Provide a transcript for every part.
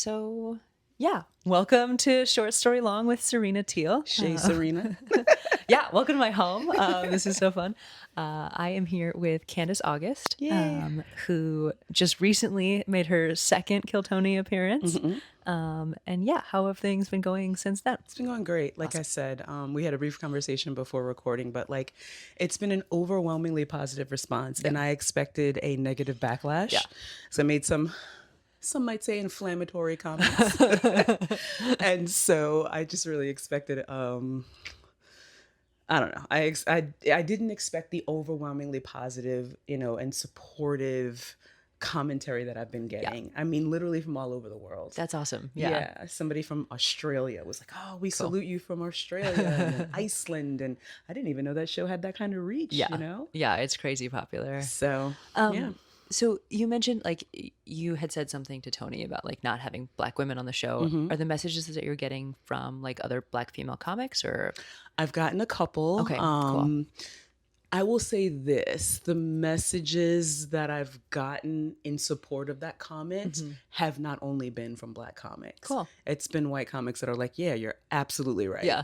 So yeah, welcome to Short Story Long with Serena Thiel. Shay Serena. Yeah, welcome to my home. This is so fun. I am here with Candyce August, Yay. who just recently made her second Kill Tony appearance. And yeah, how have things been going since then? It's been going great. Like I said, we had a brief conversation before recording, but like it's been an overwhelmingly positive response, and I expected a negative backlash. Yeah. So I made some might say inflammatory comments. And so I just really expected I don't know. I didn't expect the overwhelmingly positive, and supportive commentary that I've been getting. I mean, literally from all over the world. That's awesome. Yeah. Somebody from Australia was like, "Oh, we salute you from Australia and Iceland," and I didn't even know that show had that kind of reach. Yeah. Yeah, it's crazy popular. So yeah. So you mentioned like you had said something to Tony about like not having Black women on the show. Are the messages that you're getting from like other Black female comics or? I've gotten a couple. Okay, cool. I will say this, the messages that I've gotten in support of that comment have not only been from Black comics. Cool. It's been white comics that are like, yeah, you're absolutely right. Yeah.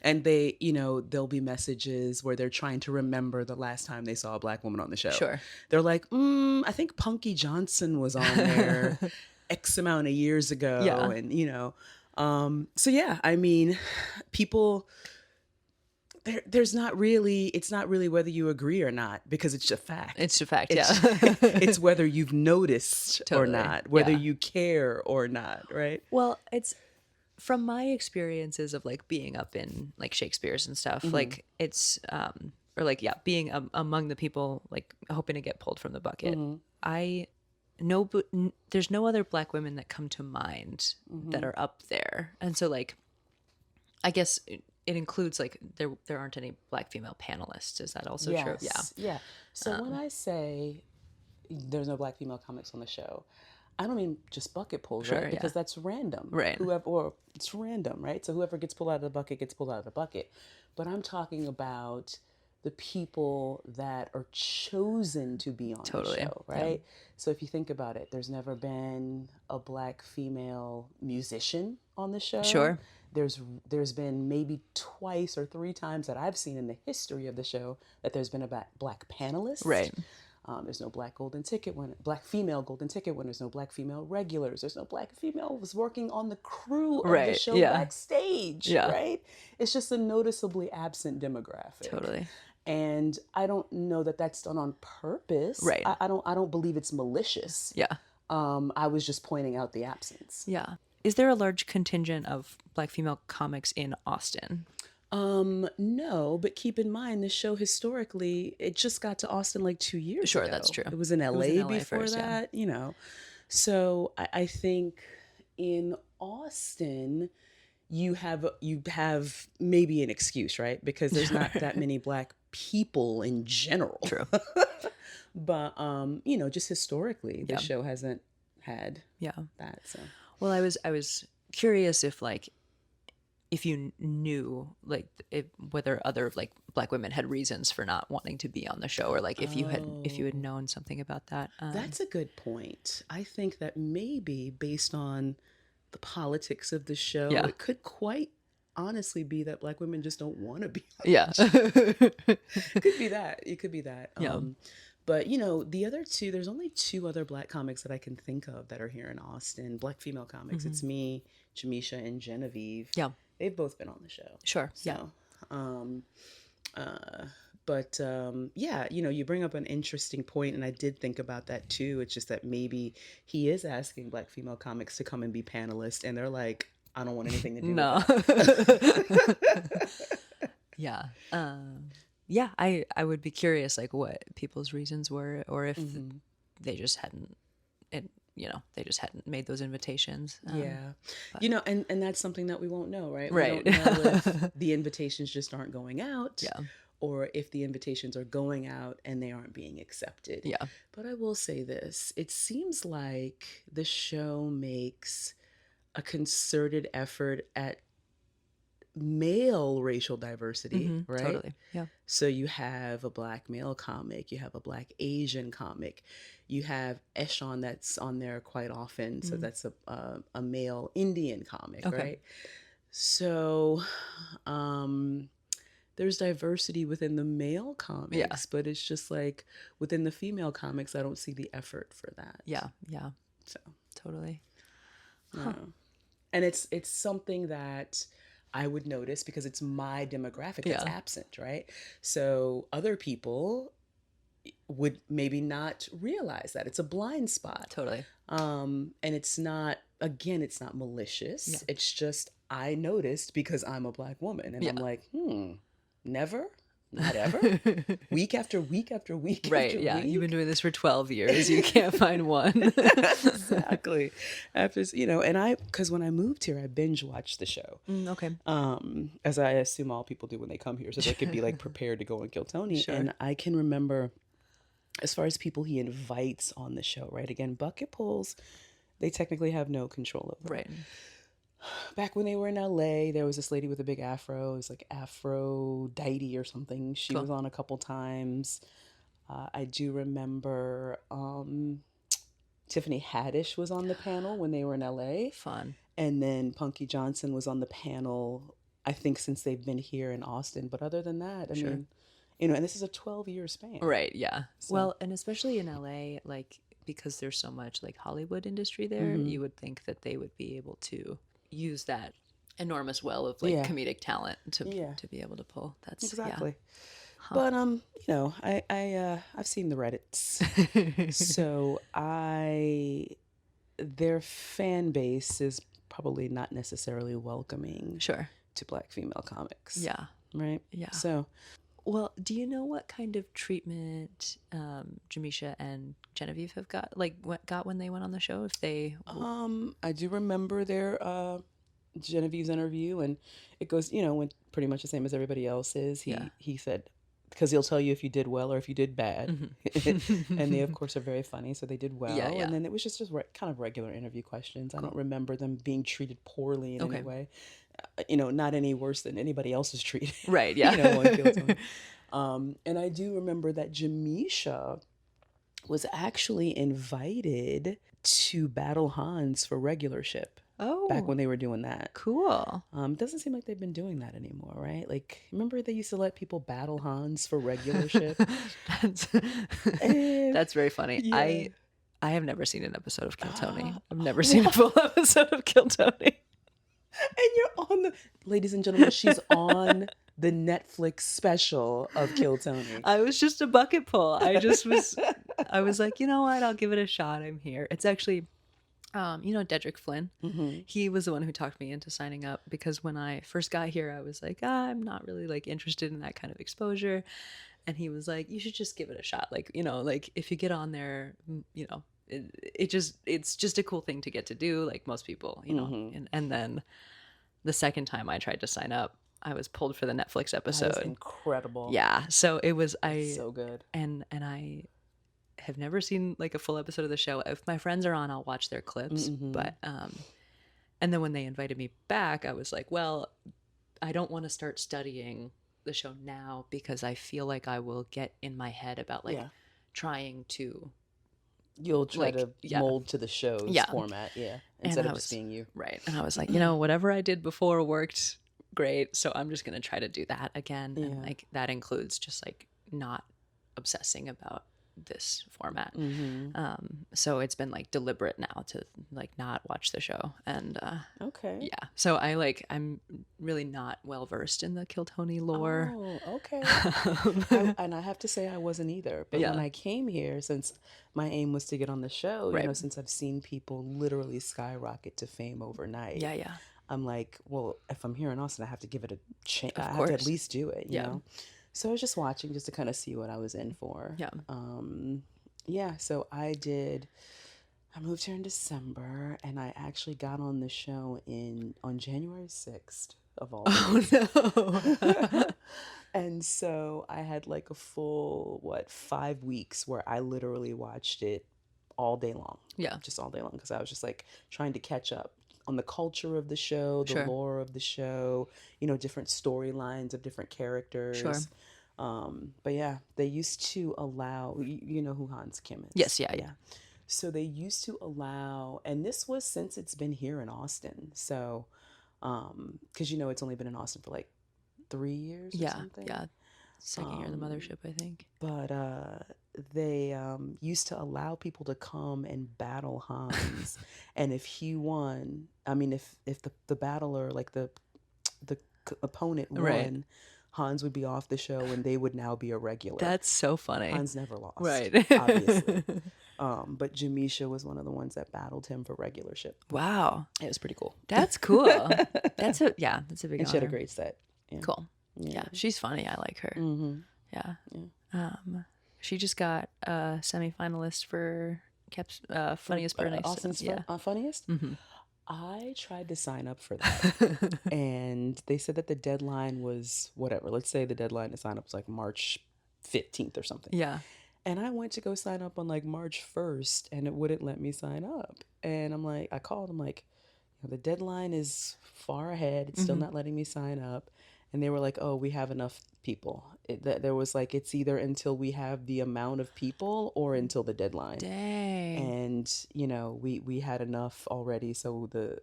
And they, there'll be messages where they're trying to remember the last time they saw a Black woman on the show. Sure. They're like, I think Punky Johnson was on there X amount of years ago. Yeah. And, so yeah, I mean, people... It's not really whether you agree or not, because it's a fact. It's a fact, yeah. It's whether you've noticed Totally, or not, whether yeah. you care or not, right? Well, it's from my experiences of like being up in like Shakespeare's and stuff, like it's or like being among the people like hoping to get pulled from the bucket. I know there's no other Black women that come to mind that are up there. And so like I guess it includes like there aren't any Black female panelists. Is that also true? Yeah. So when I say there's no Black female comics on the show, I don't mean just bucket pulls, Sure, right? Because that's random. Right. It's random, right? So whoever gets pulled out of the bucket gets pulled out of the bucket. But I'm talking about the people that are chosen to be on the show, right? Yeah. So if you think about it, there's never been a Black female musician on the show. Sure. There's been maybe twice or three times that I've seen in the history of the show that there's been a Black panelist. Right. There's no Black female golden ticket winners, no Black female regulars. There's no Black females working on the crew of the show backstage, right? It's just a noticeably absent demographic. Totally. And I don't know that that's done on purpose. Right. I don't believe it's malicious. Yeah. I was just pointing out the absence. Yeah. Is there a large contingent of Black female comics in Austin? No, but keep in mind the show historically, it just got to Austin like 2 years ago. Sure, that's true. It was in LA before first, that, So I think in Austin you have maybe an excuse, right? Because there's not that many Black people in general. True. But just historically the show hasn't had that. So well, I was curious if you knew like whether other like Black women had reasons for not wanting to be on the show, or like if you had known something about that. That's a good point. I think that maybe based on the politics of the show, it could quite honestly be that Black women just don't want to be on the show. Could be that. It could be that. But the other two, there's only two other Black comics that I can think of that are here in Austin, Black female comics. It's me, Jamisha, and Genevieve. Yeah. They've both been on the show. Sure. So, you bring up an interesting point, and I did think about that too. It's just that maybe he is asking Black female comics to come and be panelists, and they're like, I don't want anything to do with that. Yeah. I would be curious like what people's reasons were, or if they just hadn't made those invitations. And that's something that we won't know, right? Right. We don't know if the invitations just aren't going out. Yeah. Or if the invitations are going out and they aren't being accepted. Yeah. But I will say this, it seems like the show makes a concerted effort at male racial diversity, right? Totally. Yeah. So you have a Black male comic, you have a Black Asian comic, you have Eshon that's on there quite often. So that's a male Indian comic, Okay. right? So there's diversity within the male comics, but it's just like within the female comics, I don't see the effort for that. Yeah. Yeah. So totally. Huh. And it's something that I would notice because it's my demographic that's absent, right? So other people would maybe not realize that. It's a blind spot. Totally. And it's not, again, it's not malicious. Yeah. It's just I noticed because I'm a Black woman. And I'm like, never? Not ever? Week after week after week right, after week? You've been doing this for 12 years. You can't find one. Exactly. After, and because when I moved here, I binge watched the show. Okay. As I assume all people do when they come here, so they could be like prepared to go and kill Tony. Sure. And I can remember, as far as people he invites on the show, right? Again, bucket pulls, they technically have no control over. Right. Back when they were in LA, there was this lady with a big afro. It was like Aphrodite or something. She was on a couple times. I do remember Tiffany Haddish was on the panel when they were in LA. Fun. And then Punky Johnson was on the panel, I think, since they've been here in Austin. But other than that, I mean, and this is a 12-year span. Right, yeah. So. Well, and especially in LA, like, because there's so much, like, Hollywood industry there, you would think that they would be able to use that enormous well of like comedic talent to be able to pull. That's exactly. But I've seen the Reddits, so their fan base is probably not necessarily welcoming. Sure. To Black female comics. Yeah. Right. Yeah. So. Well, do you know what kind of treatment Jamisha and Genevieve have got when they went on the show? If they, I do remember their Genevieve's interview, and it goes, went pretty much the same as everybody else's. He said, because he'll tell you if you did well or if you did bad, and they of course are very funny, so they did well. Yeah. And then it was just kind of regular interview questions. Cool. I don't remember them being treated poorly in any way. Not any worse than anybody else is treated. Right, yeah. And I do remember that Jamisha was actually invited to battle Hans for regularship. Oh. Back when they were doing that. Cool. It doesn't seem like they've been doing that anymore, right? Like, remember they used to let people battle Hans for regularship? That's very funny. Yeah. I have never seen an episode of Kill Tony. I've never seen a full episode of Kill Tony. And you're on ladies and gentlemen, she's on the Netflix special of Kill Tony. I was just a bucket pull. I was like, you know what? I'll give it a shot. I'm here. It's actually, Dedrick Flynn. Mm-hmm. He was the one who talked me into signing up because when I first got here, I was like, I'm not really like interested in that kind of exposure. And he was like, you should just give it a shot. Like, like if you get on there, it's just a cool thing to get to do, like most people, and then the second time I tried to sign up, I was pulled for the Netflix episode. That is incredible. Yeah, so it was so good. And I have never seen like a full episode of the show. If my friends are on, I'll watch their clips. But and then when they invited me back, I was like, well, I don't want to start studying the show now because I feel like I will get in my head about like trying to. You'll try to mold to the show's format, instead of just being you. Right. And I was like, whatever I did before worked great, so I'm just going to try to do that again. Yeah. And like that includes just like not obsessing about this format. So it's been like deliberate now to like not watch the show. And so I'm really not well versed in the Kill Tony lore. Oh, okay. And I have to say I wasn't either. But when I came here, since my aim was to get on the show, since I've seen people literally skyrocket to fame overnight. I'm like, well, if I'm here in Austin, I have to give it a chance. I have to at least do it, you know? So I was just watching just to kind of see what I was in for. So I moved here in December, and I actually got on the show on January 6th of all days. Oh, no. And so I had like a full, 5 weeks where I literally watched it all day long. Yeah. Just all day long, because I was just like trying to catch up. on the culture of the show, the Sure. lore of the show, you know, different storylines of different characters. Sure. But yeah, they used to allow, you know who Hans Kim is. Yes, yeah. So they used to allow, and this was since it's been here in Austin. So, because you know it's only been in Austin for like 3 years or something. Yeah. Second year of the mothership, I think. But they used to allow people to come and battle Hans, and if he won, I mean, if the battler, like the opponent won, Right. Hans would be off the show, and they would now be a regular. That's so funny. Hans never lost, right? Obviously. But Jamisha was one of the ones that battled him for regularship. Wow, it was pretty cool. That's cool. That's a big. And she had a great set. Yeah. Cool. Yeah, she's funny. I like her. Mm-hmm. Yeah. She just got a semi-finalist for Kep's funniest birthday. Austin's funniest. Mm-hmm. I tried to sign up for that, and they said that the deadline was whatever. Let's say the deadline to sign up was like March 15th or something. Yeah. And I went to go sign up on like March 1st, and it wouldn't let me sign up. And I'm like, I called. I'm like, the deadline is far ahead. It's still not letting me sign up. And they were like, oh, we have enough people. There was like, it's either until we have the amount of people or until the deadline. Dang. And, you know, we had enough already, so the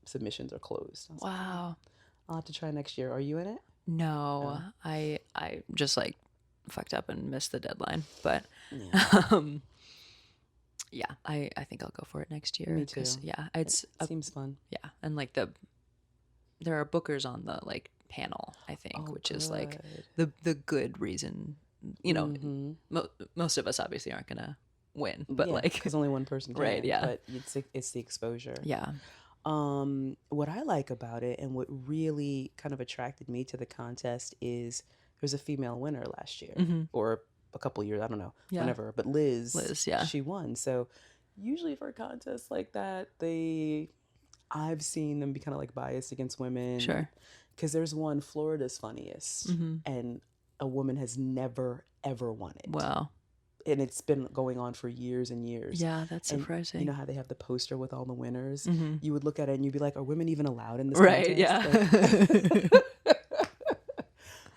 submissions are closed. Wow. I'll have to try next year. Are you in it? No, I just like fucked up and missed the deadline. But yeah, I think I'll go for it next year. Me too. Yeah, it seems fun. Yeah, and like there are bookers on the like panel, I think, which is like the good reason. You know, most of us obviously aren't gonna win, but like because only one person can. Right? Yeah, but it's the exposure. Yeah. What I like about it and what really kind of attracted me to the contest is there's a female winner last year or a couple years, I don't know, whenever. But Liz, she won. So usually for a contest like that, I've seen them be kind of like biased against women. Sure. Because there's one, Florida's Funniest, and a woman has never, ever won it. Wow. And it's been going on for years and years. Yeah, that's surprising. You know how they have the poster with all the winners? You would look at it and you'd be like, are women even allowed in this contest? Yeah.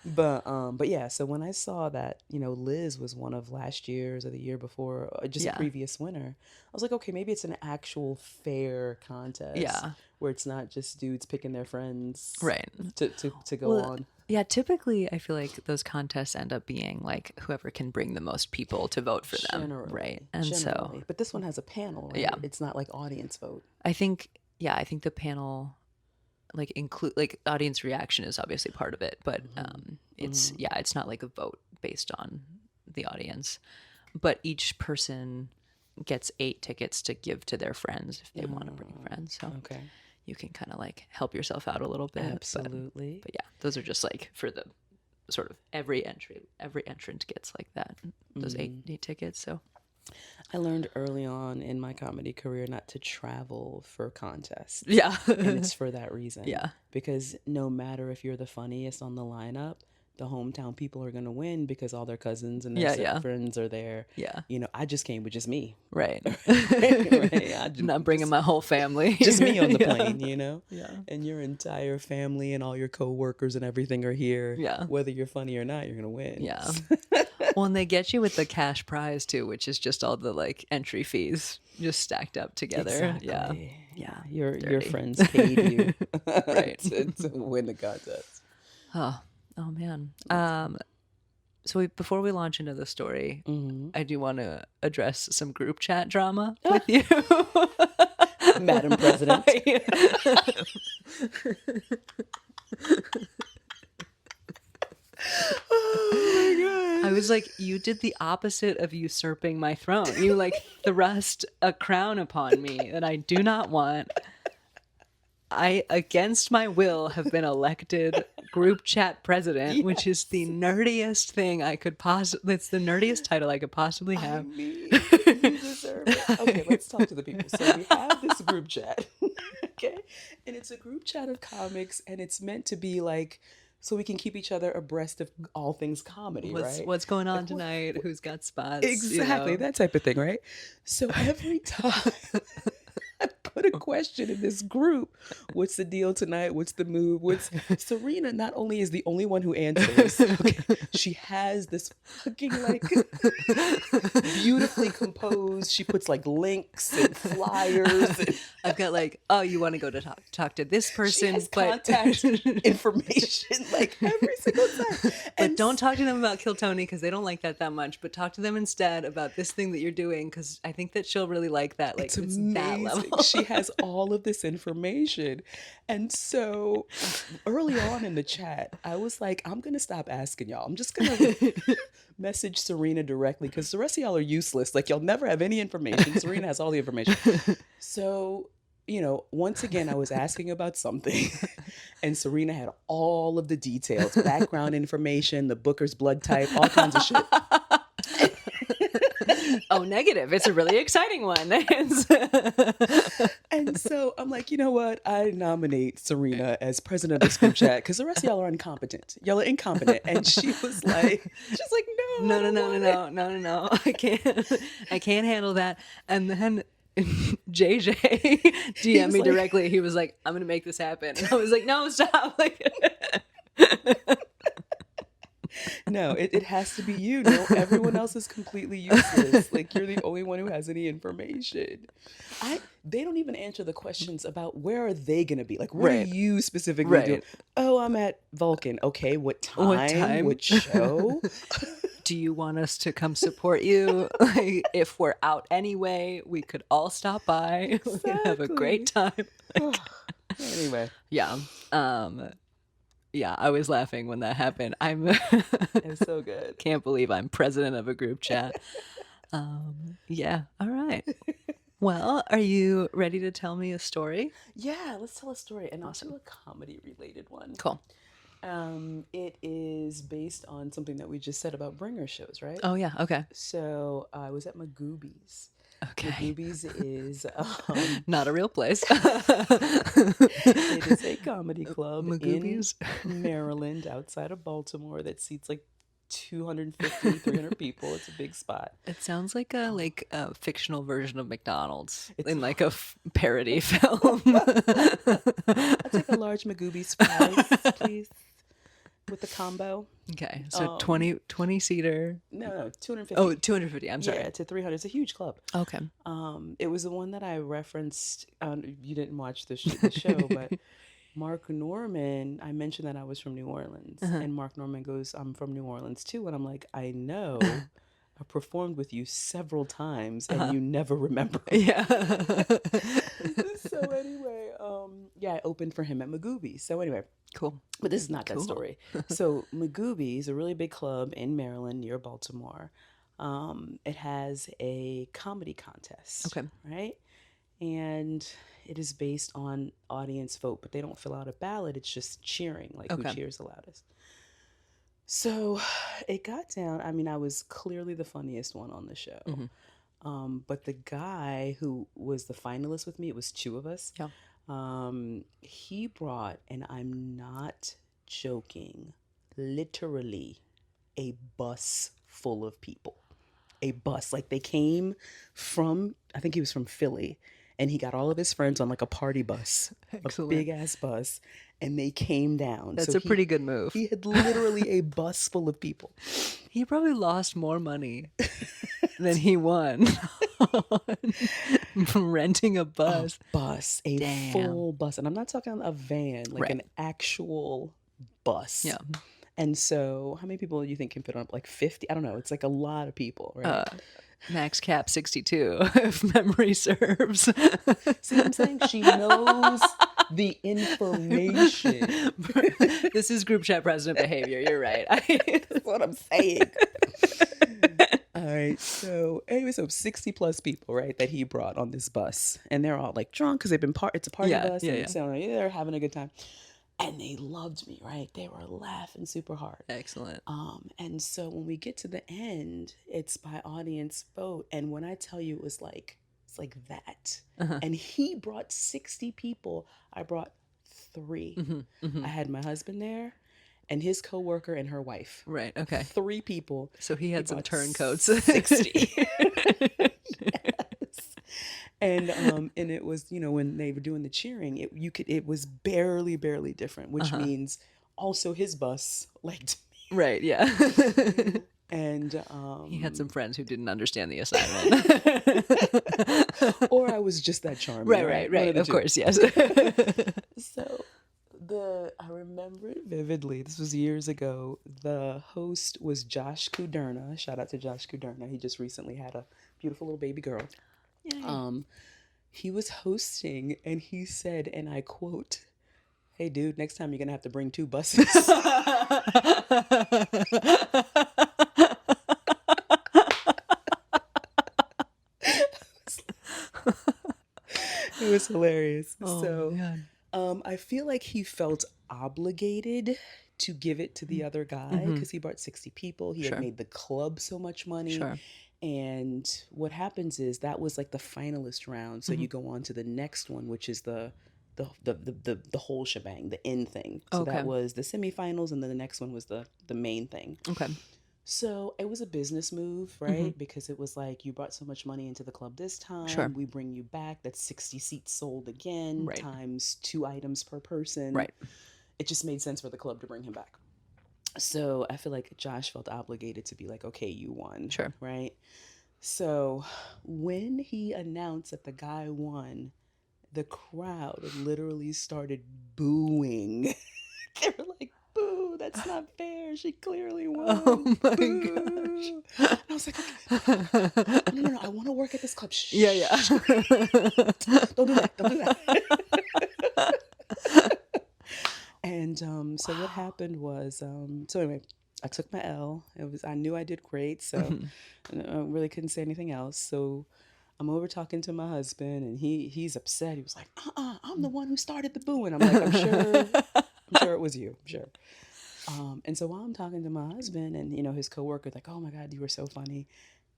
But yeah, so when I saw that, you know, Liz was one of last year's or the year before, just a previous winner, I was like, okay, maybe it's an actual fair contest. Yeah. Where it's not just dudes picking their friends. Right. To go on. Yeah, typically I feel like those contests end up being like whoever can bring the most people to vote for them. Right. And so. But this one has a panel, right? Yeah. It's not like audience vote. I think the panel like include like audience reaction is obviously part of it, but it's it's not like a vote based on the audience, but each person gets 8 tickets to give to their friends if they want to bring friends. So you can kind of like help yourself out a little bit. Absolutely. But yeah, those are just like for the sort of every entrant gets like that, those 8 tickets. So I learned early on in my comedy career not to travel for contests. Yeah. And it's for that reason. Yeah. Because no matter if you're the funniest on the lineup, the hometown people are going to win because all their cousins and their friends are there. Yeah. You know, I just came with just me. Right. I'm not bringing my whole family. Just me on the plane, you know? Yeah. And your entire family and all your coworkers and everything are here. Yeah. Whether you're funny or not, you're going to win. Yeah. Well, and they get you with the cash prize too, which is just all the like entry fees just stacked up together. Exactly. Yeah. Yeah. Your friends paid you right. to win the contest. Oh man. So before we launch into the story, I do want to address some group chat drama with you. Madam President. Oh my God. I was like, you did the opposite of usurping my throne. You like thrust a crown upon me that I do not want. I, against my will, have been elected group chat president, which is the nerdiest thing I could possibly. It's the nerdiest title I could possibly have. I mean, you deserve it. Okay, let's talk to the people. So we have this group chat, okay, and it's a group chat of comics, and it's meant to be like, so we can keep each other abreast of all things comedy, right? What's going on tonight? Who's got spots? Exactly, that type of thing, right? So every time I put put a question in this group. What's the deal tonight? What's the move? Serena not only is the only one who answers, okay, she has this fucking like beautifully composed. She puts like links and flyers. And I've got like, oh, you want to go to talk to this person, she has but contact information like every single time. But don't talk to them about Kill Tony because they don't like that much. But talk to them instead about this thing that you're doing because I think that she'll really like that. Like it's that level. She has all of this information. And so early on in the chat, I was like, I'm going to stop asking y'all. I'm just going to message Serena directly because the rest of y'all are useless. Like, y'all never have any information. Serena has all the information. So, once again, I was asking about something and Serena had all of the details, background information, the Booker's blood type, all kinds of shit. Oh, negative. It's a really exciting one. And so I'm like, you know what? I nominate Serena as president of this group chat because the rest of y'all are incompetent. Y'all are incompetent. And she's like, no. I can't handle that. And then JJ DM'd me directly. He was like, I'm going to make this happen. And I was like, no, stop. No, it has to be you. No, everyone else is completely useless. Like, you're the only one who has any information. They don't even answer the questions about where are they going to be. Like, what are you specifically doing? Oh, I'm at Vulcan. Okay, what time? What show? Do you want us to come support you? Like, if we're out anyway, we could all stop by. Exactly. We can have a great time. Anyway. Yeah. Yeah, I was laughing when that happened. It's so good. Can't believe I'm president of a group chat. Yeah, all right. Well, are you ready to tell me a story? Yeah, let's tell a story. And also a comedy-related one. Cool. It is based on something that we just said about bringer shows, right? Oh, yeah, okay. So I was at Magoobies. Okay. Magoobies is not a real place. It is a comedy club Magoobies? in Maryland outside of Baltimore that seats like 250, 300 people. It's a big spot. It sounds like a fictional version of McDonald's in like a parody film. I'll take a large Magoobies fries, please, with the combo. Okay, so 20 seater. No, 250. Oh, 250. I'm sorry. Yeah, to 300. It's a huge club. Okay. It was the one that I referenced. You didn't watch the show, but Mark Norman. I mentioned that I was from New Orleans, and Mark Norman goes, "I'm from New Orleans too," and I'm like, "I know." I performed with you several times, and you never remember. Yeah. So anyway, I opened for him at Magoobies. So anyway. Cool. But this is not that story. So Magoobies is a really big club in Maryland near Baltimore. It has a comedy contest. Okay. Right? And it is based on audience vote, but they don't fill out a ballot. It's just cheering, like who cheers the loudest. So it got down. I mean, I was clearly the funniest one on the show. Mm-hmm. But the guy who was the finalist with me, it was two of us. Yeah. He brought, and I'm not joking, literally a bus full of people. A bus. Like they came from, I think he was from Philly, and he got all of his friends on like a party bus. Excellent. A big ass bus. And they came down. That's a pretty good move. He had literally a bus full of people. He probably lost more money than he won from renting a bus. A full bus. And I'm not talking a van, like an actual bus. Yeah. And so how many people do you think can fit on like 50? I don't know. It's like a lot of people, right? Max cap 62, if memory serves. See what I'm saying? She knows the information. This is group chat president behavior. You're right. That's what I'm saying. All right. So anyway, so 60 plus people, right, that he brought on this bus. And they're all like drunk because they've been it's a party bus. And so they're having a good time. And they loved me, right? They were laughing super hard. Excellent. And so when we get to the end, it's by audience vote. And when I tell you it's like that. And he brought 60 people. I brought 3. Mm-hmm, mm-hmm. I had my husband there and his coworker and her wife. Right. Okay. 3 people. So he had some turncoats. 60. Yes. And it was, when they were doing the cheering, it was barely different, which means also his bus liked me. Right, yeah. And he had some friends who didn't understand the assignment. Or I was just that charming. Right. Of course, yes. So I remember it vividly. This was years ago. The host was Josh Kuderna. Shout out to Josh Kuderna. He just recently had a beautiful little baby girl. Yay. He was hosting, and he said, and I quote, "Hey, dude, next time you're going to have to bring 2 buses." It was hilarious. I feel like he felt obligated to give it to the other guy because he brought 60 people. He had made the club so much money. And what happens is that was like the finalist round. So you go on to the next one, which is the whole shebang, the end thing. So that was the semifinals, and then the next one was the main thing. Okay. So it was a business move, right? Because it was like, you brought so much money into the club this time. We bring you back. That's 60 seats sold again, times 2 items per person. Right. It just made sense for the club to bring him back. So I feel like Josh felt obligated to be like, okay, you won. Sure. Right? So when he announced that the guy won, the crowd literally started booing. They were like, "Boo, that's not fair. She clearly won." Oh my gosh. And I was like, okay. No, I want to work at this club. Shh. Yeah. Don't do that. And so what happened was, so anyway, I took my L. I knew I did great, so I really couldn't say anything else. So I'm over talking to my husband, and he's upset. He was like, I'm the one who started the booing. I'm like, I'm sure it was you. I'm sure. And so while I'm talking to my husband and, his coworker's like, "Oh my God, you were so funny."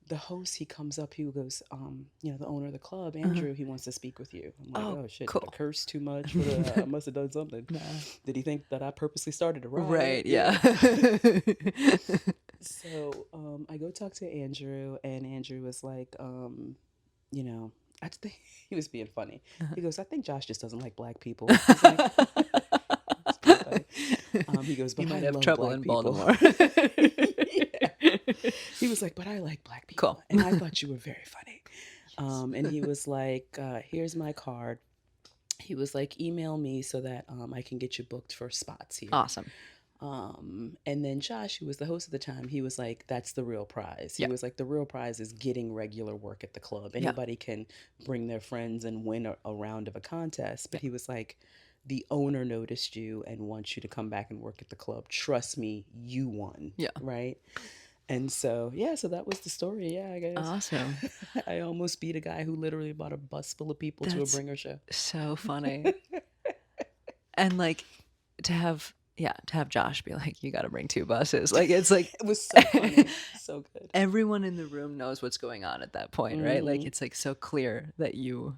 The host, he comes up, he goes, the owner of the club, Andrew, he wants to speak with you. I'm like, oh shit, cool. Did I curse too much? I must have done something. Nah. Did he think that I purposely started a riot? Right, yeah. So I go talk to Andrew, and Andrew was like, I think he was being funny. He goes, "I think Josh just doesn't like black people." He's like, he goes, "But you might I have love trouble black in people." Baltimore. He was like, "But I like black people." Cool. And I thought you were very funny. And he was like, "Here's my card." He was like, "Email me so that I can get you booked for spots here." Awesome. And then Josh, who was the host at the time, he was like, "That's the real prize." He was like, "The real prize is getting regular work at the club. Anybody can bring their friends and win a round of a contest." But he was like, "The owner noticed you and wants you to come back and work at the club. Trust me, you won." Yeah. Right? And so, so that was the story. Yeah, I guess. Awesome. I almost beat a guy who literally bought a bus full of people to a bringer show. So funny. And like to have Josh be like, "You got to bring 2 buses." Like, it's like, it was so funny. So good. Everyone in the room knows what's going on at that point, right? Like, it's like so clear that you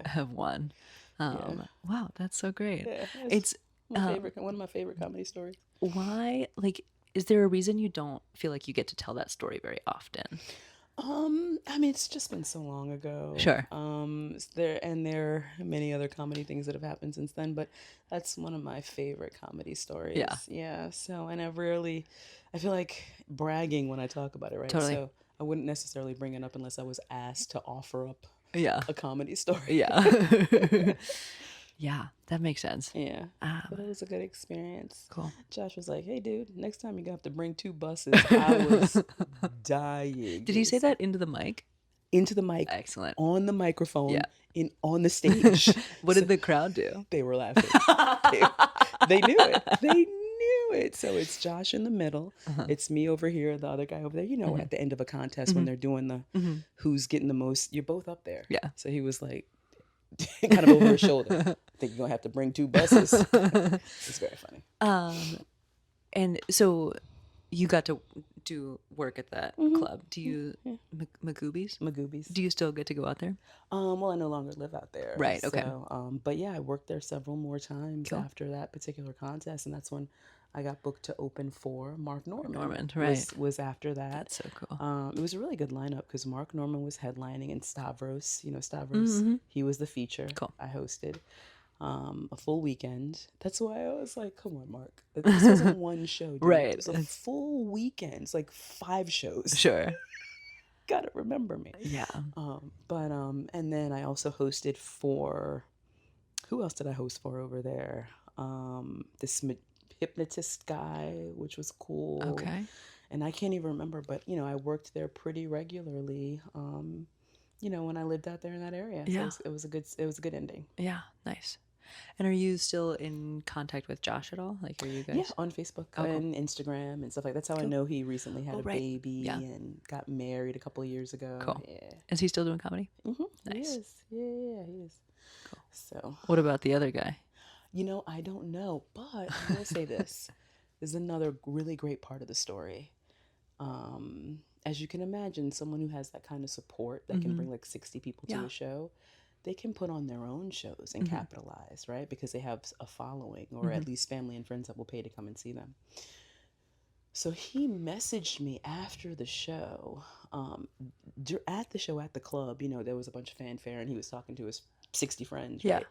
have won. Wow, that's so great. Yeah, it's one of my favorite comedy stories. Why, like, is there a reason you don't feel like you get to tell that story very often? I mean, it's just been so long ago. Sure. There are many other comedy things that have happened since then, but that's one of my favorite comedy stories. Yeah. Yeah. So, and I feel like bragging when I talk about it, right? Totally. So I wouldn't necessarily bring it up unless I was asked to offer up a comedy story. Yeah. Yeah, that makes sense. Yeah. But it was a good experience. Cool. Josh was like, "Hey, dude, next time you're going to have to bring 2 buses." I was dying. Did he say that into the mic? Into the mic. Excellent. On the microphone. On the stage. What did the crowd do? They were laughing. They knew it. They knew it. So it's Josh in the middle. It's me over here, the other guy over there. At the end of a contest when they're doing the who's getting the most, you're both up there. Yeah. So he was like, kind of over his shoulder. "I think you're going to have to bring 2 buses." It's very funny. And so you got to do work at that club. Do you, Magoobies? Magoobies. Do you still get to go out there? Well, I no longer live out there. Right, okay. So, but yeah, I worked there several more times after that particular contest. And that's when I got booked to open for Mark Norman. Right. Was after that. That's so cool. It was a really good lineup because Mark Norman was headlining and Stavros, Stavros, he was the feature. Cool. I hosted a full weekend. That's why I was like, come on, Mark. This wasn't one show, dude. Right. It was a full weekend. It's like 5 shows. Sure. Gotta remember me. Yeah. And then I also hosted for, who else did I host for over there? This hypnotist guy, which was cool. Okay. And I can't even remember, but I worked there pretty regularly. When I lived out there in that area. Yeah. So it was a good ending. Yeah. Nice. And are you still in contact with Josh at all? Like, are you guys? Yeah, on Facebook and Instagram and stuff like that. That's how I know he recently had a baby and got married a couple of years ago. Cool. Yeah. Is he still doing comedy? Mm-hmm. Nice. He is. Yeah, he is. Cool. So. What about the other guy? I don't know, but I will say this. This is another really great part of the story. As you can imagine, someone who has that kind of support that can bring like 60 people to a show, they can put on their own shows and capitalize, right? Because they have a following or at least family and friends that will pay to come and see them. So he messaged me after the show, at the club, there was a bunch of fanfare and he was talking to his 60 friends, right? Yeah.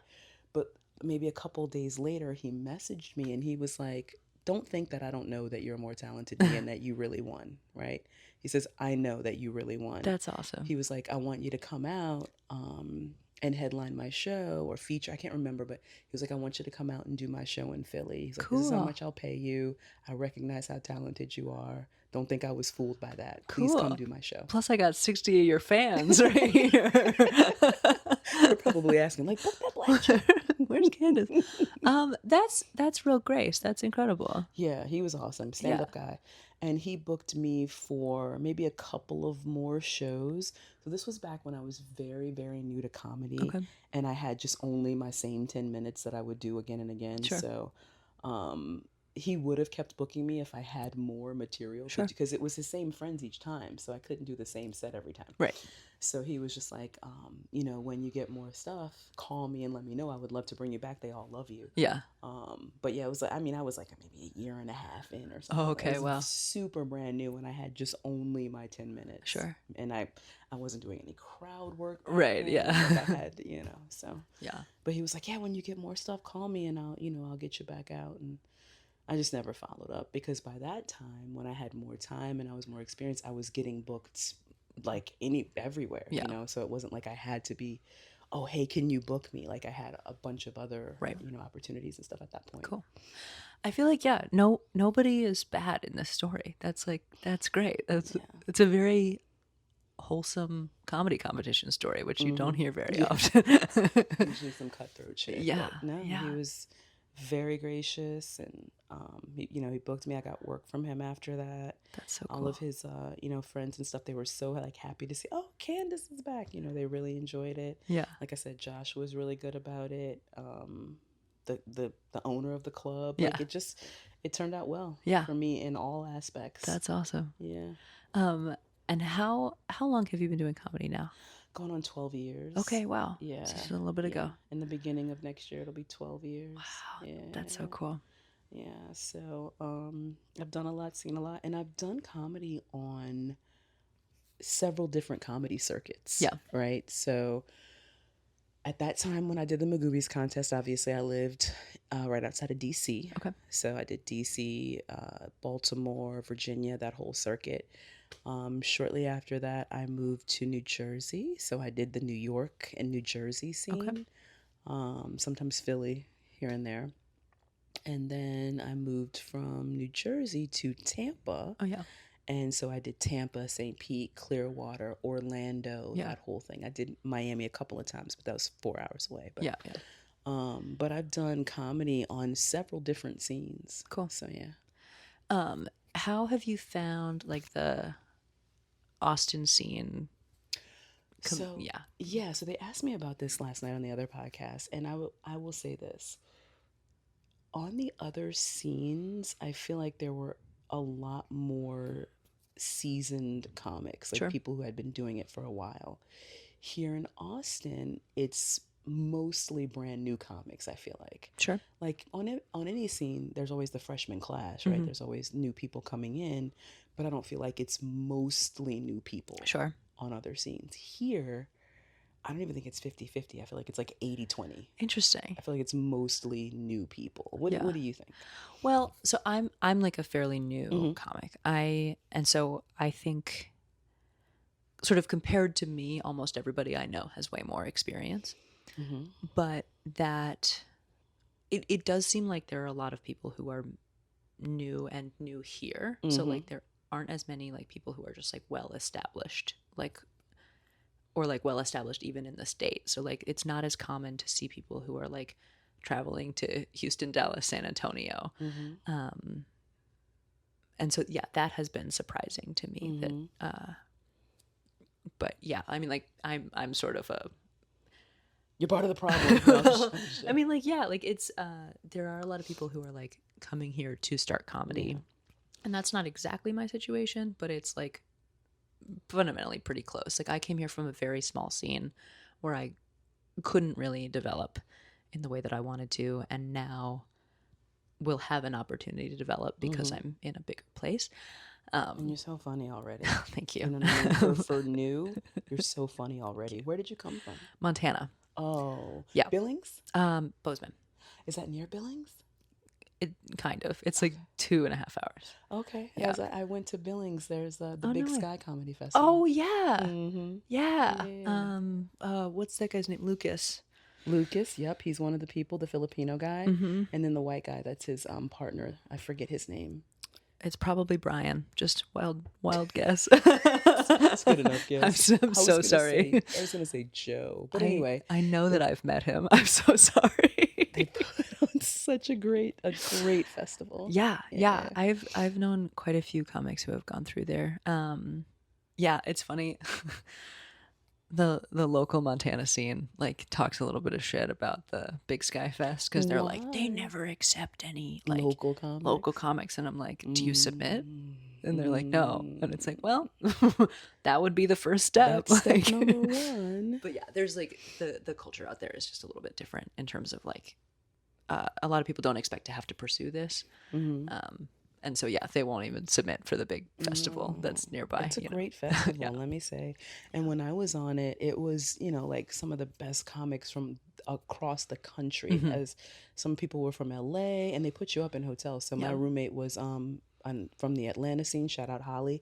But maybe a couple days later, he messaged me and he was like, don't think that I don't know that you're more talented than me and that you really won, right? He says, I know that you really won. That's awesome. He was like, I want you to come out and headline my show or feature. I can't remember, but he was like, I want you to come out and do my show in Philly. He's like, cool. This is how much I'll pay you. I recognize how talented you are. Don't think I was fooled by that. Please come do my show. Plus, I got 60 of your fans right here. They're probably asking, like, book that black chick. Where's Kandyce? That's real grace. That's incredible. Yeah, he was awesome. Stand-up guy. And he booked me for maybe a couple of more shows. So this was back when I was very, very new to comedy. Okay. And I had just only my same 10 minutes that I would do again and again. Sure. So he would have kept booking me if I had more material. Sure. Because it was the same friends each time. So I couldn't do the same set every time. Right. So he was just like, when you get more stuff, call me and let me know. I would love to bring you back. They all love you. Yeah. But yeah, it was like, I was like maybe a year and a half in or something. Oh, okay. Wow. Super brand new and I had just only my 10 minutes. Sure. And I wasn't doing any crowd work. Right. Yeah. Like I had, so. Yeah. But he was like, yeah, when you get more stuff, call me and I'll get you back out. And I just never followed up because by that time, when I had more time and I was more experienced, I was getting booked like everywhere, so it wasn't like I had to be, oh, hey, can you book me? Like I had a bunch of other, opportunities and stuff at that point. Cool. I feel like, nobody is bad in this story. That's great. It's a very wholesome comedy competition story, which you don't hear very often. Usually some cutthroat shit. Yeah. No, he was very gracious and he booked me. I got work from him after that. That's so cool. All of his friends and stuff, they were so like happy to see, oh, Kandyce is back. They really enjoyed it. Yeah. Like I said, Josh was really good about it. The owner of the club, like it turned out well for me in all aspects. That's awesome. Yeah. And how long have you been doing comedy now? Going on 12 years. Okay, wow. Yeah. So just a little bit ago. In the beginning of next year, it'll be 12 years. Wow, that's so cool. Yeah, so I've done a lot, seen a lot, and I've done comedy on several different comedy circuits. Yeah. Right? So at that time when I did the Magoobies contest, obviously I lived right outside of D.C. Okay. So I did D.C., Baltimore, Virginia, that whole circuit. Shortly after that, I moved to New Jersey. So I did the New York and New Jersey scene. Okay. Sometimes Philly here and there. And then I moved from New Jersey to Tampa. Oh, yeah. And so I did Tampa, St. Pete, Clearwater, Orlando, that whole thing. I did Miami a couple of times, but that was 4 hours away. But, but I've done comedy on several different scenes. Cool. So, yeah. How have you found like the Austin scene? So they asked me about this last night on the other podcast, and I will say this. On the other scenes, I feel like there were a lot more seasoned comics, like people who had been doing it for a while. Here in Austin, it's mostly brand new comics, I feel like. Sure. Like on any scene, there's always the freshman class, right? There's always new people coming in, but I don't feel like it's mostly new people. Sure. On other scenes. Here, I don't even think it's 50-50. I feel like it's like 80-20. Interesting. I feel like it's mostly new people. What do you think? Well, so I'm like a fairly new comic. So I think sort of compared to me, almost everybody I know has way more experience. But that it does seem like there are a lot of people who are new and new here. So like there aren't as many like people who are just like well established, like or like well established even in the state. So like it's not as common to see people who are like traveling to Houston, Dallas, San Antonio. And so yeah, that has been surprising to me that but yeah, I mean like I'm sort of a you're part of the problem. No, I mean like yeah, like it's there are a lot of people who are like coming here to start comedy. And that's not exactly my situation, but it's like fundamentally pretty close. Like I came here from a very small scene where I couldn't really develop in the way that I wanted to, and now will have an opportunity to develop because I'm in a bigger place. And you're so funny already. Thank you. For new, you're so funny already. Where did you come from? Montana. Oh. Yeah. Billings? Bozeman. Is that near Billings? It kind of. It's like 2.5 hours. Okay. Yeah. I went to Billings. There's the Big Sky Comedy Festival. Oh yeah. Yeah. What's that guy's name? Lucas. Lucas. Yep. He's one of the people, the Filipino guy, and then the white guy. That's his partner. I forget his name. It's probably Brian. Just wild guess. That's good enough guess. I'm so sorry. I was gonna say Joe, but anyway, I know that I've met him. I'm so sorry. They put on such a great festival. Yeah. I've known quite a few comics who have gone through there. Yeah, it's funny. The local Montana scene like talks a little bit of shit about the Big Sky Fest because they're like they never accept any like local comics, and I'm like, do you submit? And they're like, no, and it's like, well, that would be the first step. That's step number one. But yeah, there's like the culture out there is just a little bit different in terms of like a lot of people don't expect to have to pursue this. And so, yeah, they won't even submit for the big festival that's nearby. It's a great festival, let me say. And when I was on it, it was, like some of the best comics from across the country. As some people were from LA, and they put you up in hotels. So my roommate was from the Atlanta scene. Shout out Holly.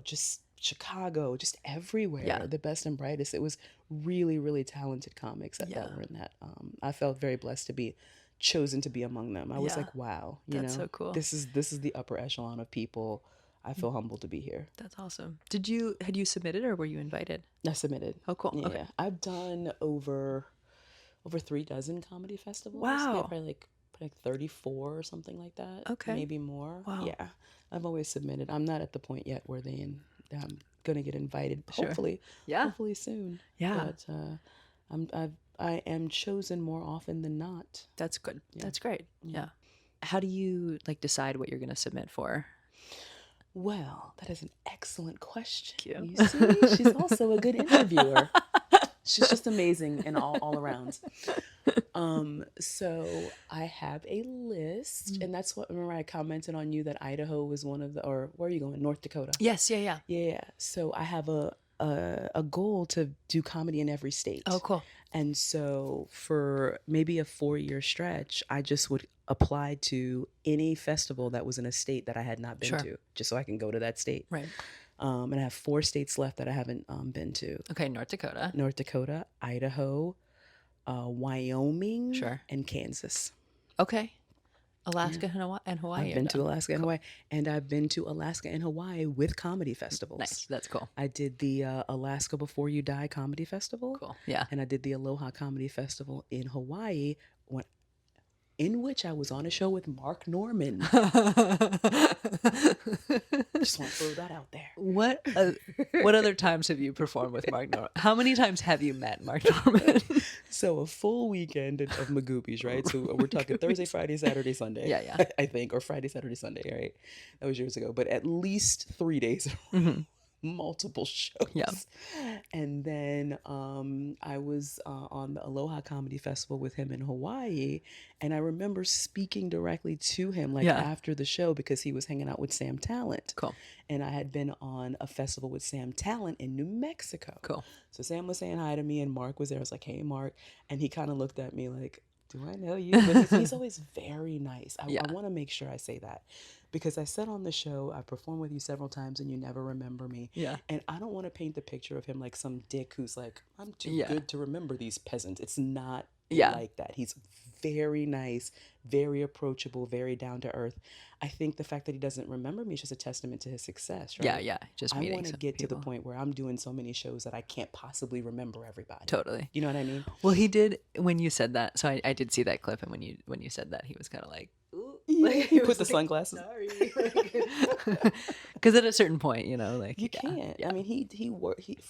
Just Chicago, just everywhere, the best and brightest. It was really, really talented comics that were in that. I felt very blessed to be chosen to be among them. I was like, wow, that's so cool. This is the upper echelon of people. I feel humbled to be here. That's awesome. Had you submitted or were you invited? I submitted. Oh, cool. Yeah. Okay. I've done over 36 comedy festivals. Wow. Yeah, probably like 34 or something like that. Okay. Maybe more. Wow. Yeah. I've always submitted. I'm not at the point yet where I'm gonna get invited. Hopefully. Yeah. Hopefully soon. Yeah. But I am chosen more often than not. That's good. Yeah. That's great. Yeah. How do you like decide what you're going to submit for? Well, that is an excellent question. Thank you. You see, she's also a good interviewer. She's just amazing and all around. So I have a list, and that's what, remember I commented on you that Idaho was one of the, or where are you going? North Dakota. Yes. Yeah. Yeah. So I have a goal to do comedy in every state. Oh, cool. And so for maybe a 4-year stretch, I just would apply to any festival that was in a state that I had not been to, just so I can go to that state. Right. And I have 4 states left that I haven't been to. Okay, North Dakota, Idaho, Wyoming, and Kansas. Okay. Alaska and Hawaii. I've been to Alaska and Hawaii, and I've been to Alaska and Hawaii with comedy festivals. Nice, that's cool. I did the Alaska Before You Die Comedy Festival. Cool, yeah. And I did the Aloha Comedy Festival in Hawaii, in which I was on a show with Mark Norman. Just want to throw that out there. What other times have you performed with Mark Norman? How many times have you met Mark Norman? So a full weekend of Magoobies, right? So we're talking Thursday, Friday, Saturday, Sunday. Yeah. I think, or Friday, Saturday, Sunday, right? That was years ago. But at least 3 days multiple shows. Yeah. And then I was on the Aloha Comedy Festival with him in Hawaii. And I remember speaking directly to him like after the show because he was hanging out with Sam Talent. Cool. And I had been on a festival with Sam Talent in New Mexico. Cool. So Sam was saying hi to me and Mark was there. I was like, hey, Mark. And he kind of looked at me like, do I know you? But he's always very nice. I want to make sure I say that because I said on the show, I performed with you several times and you never remember me. Yeah. And I don't want to paint the picture of him like some dick who's like, I'm too good to remember these peasants. It's not like that. He's very nice, very approachable, very down to earth. I think the fact that he doesn't remember me is just a testament to his success, right? Yeah. Just I meeting want to some get people. to the point where I'm doing so many shows that I can't possibly remember everybody. Totally. You know what I mean? Well, he did when you said that. So I did see that clip, and when you said that, he was kind of like, ooh, like, he put the sunglasses. Sorry. Because at a certain point, like you can't. I mean, he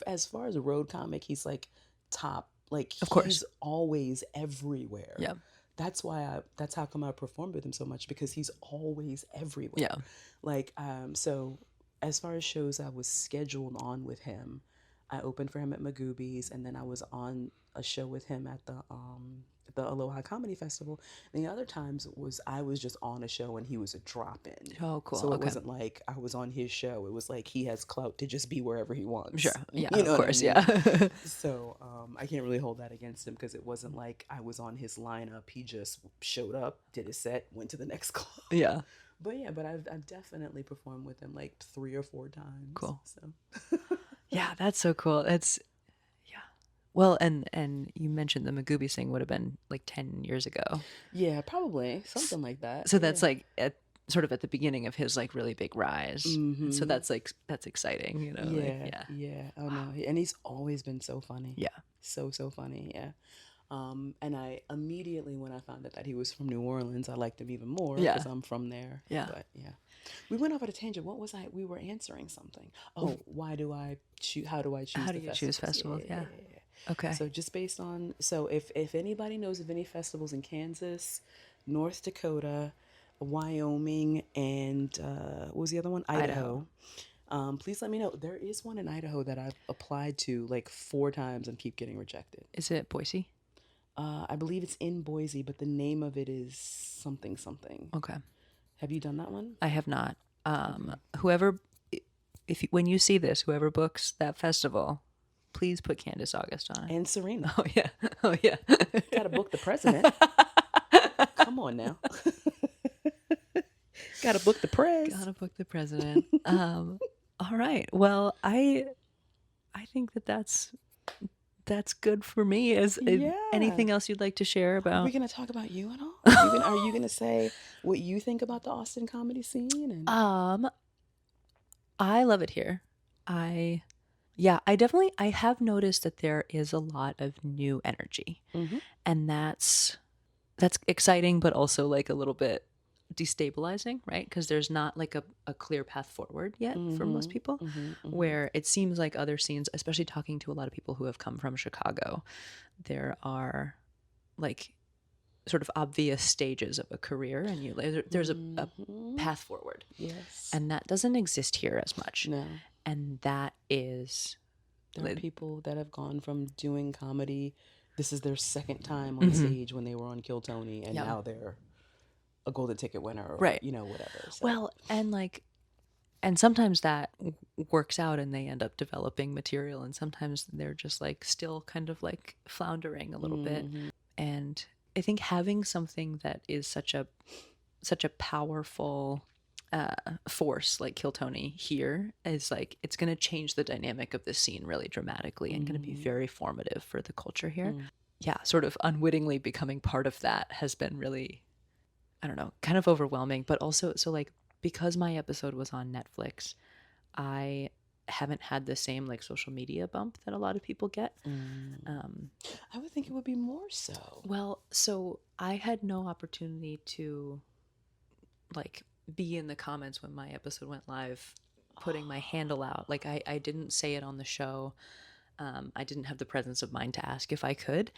as far as a road comic, he's like top. Like of course, he's always everywhere. Yeah. That's how come I performed with him so much because he's always everywhere. Yeah. Like so as far as shows I was scheduled on with him, I opened for him at Magooby's and then I was on a show with him at the Aloha Comedy Festival. And the other times I was just on a show and he was a drop-in. Oh, cool. So it wasn't like I was on his show. It was like he has clout to just be wherever he wants. Sure. Yeah, you know of course. I mean? Yeah. So I can't really hold that against him because it wasn't like I was on his lineup. He just showed up, did his set, went to the next club. Yeah. But I've definitely performed with him like 3 or 4 times. Cool. So yeah, that's so cool. It's well, and you mentioned the Magooby's thing would have been like 10 years ago. Yeah, probably something like that. So that's like sort of at the beginning of his like really big rise. Mm-hmm. So that's exciting, Yeah. Oh no, and he's always been so funny. Yeah. So funny. Yeah. And I immediately when I found out that he was from New Orleans, I liked him even more because I'm from there. Yeah. But yeah. We went off at a tangent. What was I? We were answering something. Oh, why do I choose? How do I choose? How do you choose festivals? Yeah. Okay. So just based on if anybody knows of any festivals in Kansas, North Dakota, Wyoming, and what was the other one? Idaho. Please let me know. There is one in Idaho that I've applied to like 4 times and keep getting rejected. Is it Boise? I believe it's in Boise, but the name of it is something. Okay. Have you done that one? I have not. Whoever, when you see this, whoever books that festival, please put Kandyce August on it. And Serena. Oh yeah. Gotta book the president. Come on now. Gotta book the press. Gotta book the president. All right. Well, I think that's good for me. Anything else you'd like to share about? Are we going to talk about you at all? Are you going to say what you think about the Austin comedy scene? I love it here. I have noticed that there is a lot of new energy, and that's exciting, but also like a little bit destabilizing, right? Because there's not like a clear path forward yet for most people, where it seems like other scenes, especially talking to a lot of people who have come from Chicago, there are like sort of obvious stages of a career, and there's a path forward. Yes. And that doesn't exist here as much. No. And that is... There are people that have gone from doing comedy, this is their second time on stage when they were on Kill Tony, and now they're a golden ticket winner, or, right? Whatever. So. Well, and sometimes that works out, and they end up developing material, and sometimes they're just like still kind of like floundering a little bit. And I think having something that is such a powerful force like Kill Tony here is like it's going to change the dynamic of the scene really dramatically, and going to be very formative for the culture here. Yeah, sort of unwittingly becoming part of that has been really, I don't know, kind of overwhelming, but also so like because my episode was on Netflix, I haven't had the same like social media bump that a lot of people get. I would think it would be more so. Well, so I had no opportunity to like be in the comments when my episode went live, putting my handle out. Like I didn't say it on the show. I didn't have the presence of mind to ask if I could,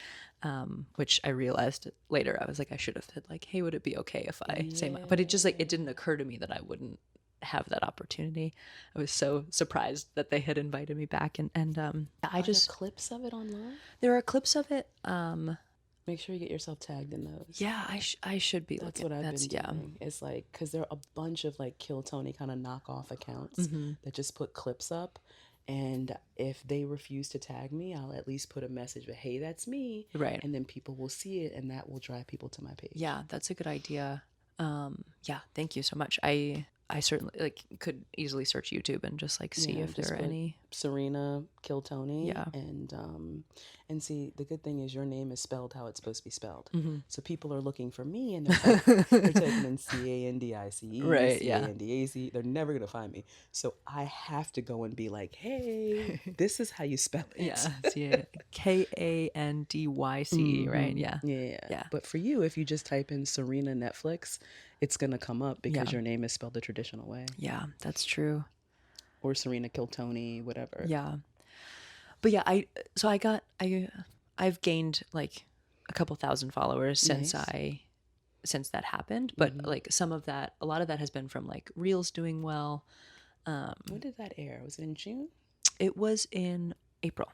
which I realized later. I was like, I should have said like, hey, would it be okay if I say my, but it just like, it didn't occur to me that I wouldn't have that opportunity. I was so surprised that they had invited me back, and I just there clips of it online? There are clips of it. Make sure you get yourself tagged in those. Yeah, I should be That's looking. what I've been doing. It's like, because there are a bunch of like Kill Tony kind of knockoff accounts that just put clips up. And if they refuse to tag me, I'll at least put a message, but hey, that's me. Right. And then people will see it, and that will drive people to my page. Yeah, that's a good idea. Yeah, thank you so much. I certainly like could easily search YouTube and just like see if there are any Serena Kill Tony. Yeah. And see, the good thing is your name is spelled how it's supposed to be spelled. So people are looking for me, and they're typing in Candice, right? Candace. They're never gonna find me. So I have to go and be like, hey, this is how you spell it. Yeah, Kandyce, right? Yeah. But for you, if you just type in Serena Netflix, it's gonna come up because your name is spelled the traditional way. Yeah, that's true. Or Serena Kill Tony, whatever. Yeah. But yeah, I've gained like a couple thousand followers since that happened. But like a lot of that has been from like Reels doing well. When did that air? Was it in June? It was in April.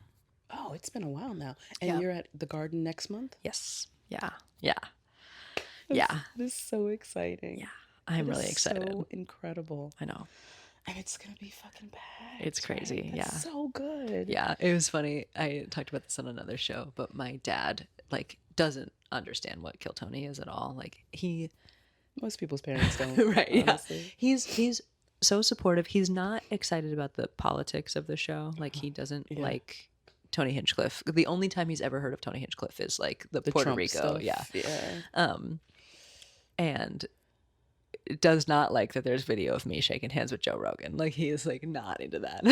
Oh, it's been a while now. And you're at the Garden next month? Yes. Yeah. This is so exciting. Yeah. I'm really excited. So incredible. I know. And it's going to be fucking packed. It's crazy. Right? That's so good. Yeah. It was funny. I talked about this on another show, but my dad like doesn't understand what Kill Tony is at all. Like most people's parents don't. Right. Honestly. Yeah. He's so supportive. He's not excited about the politics of the show. Like he doesn't like Tony Hinchcliffe. The only time he's ever heard of Tony Hinchcliffe is like the Puerto Trump Rico. Stuff. Yeah. And it does not like that there's video of me shaking hands with Joe Rogan. Like he is like not into that.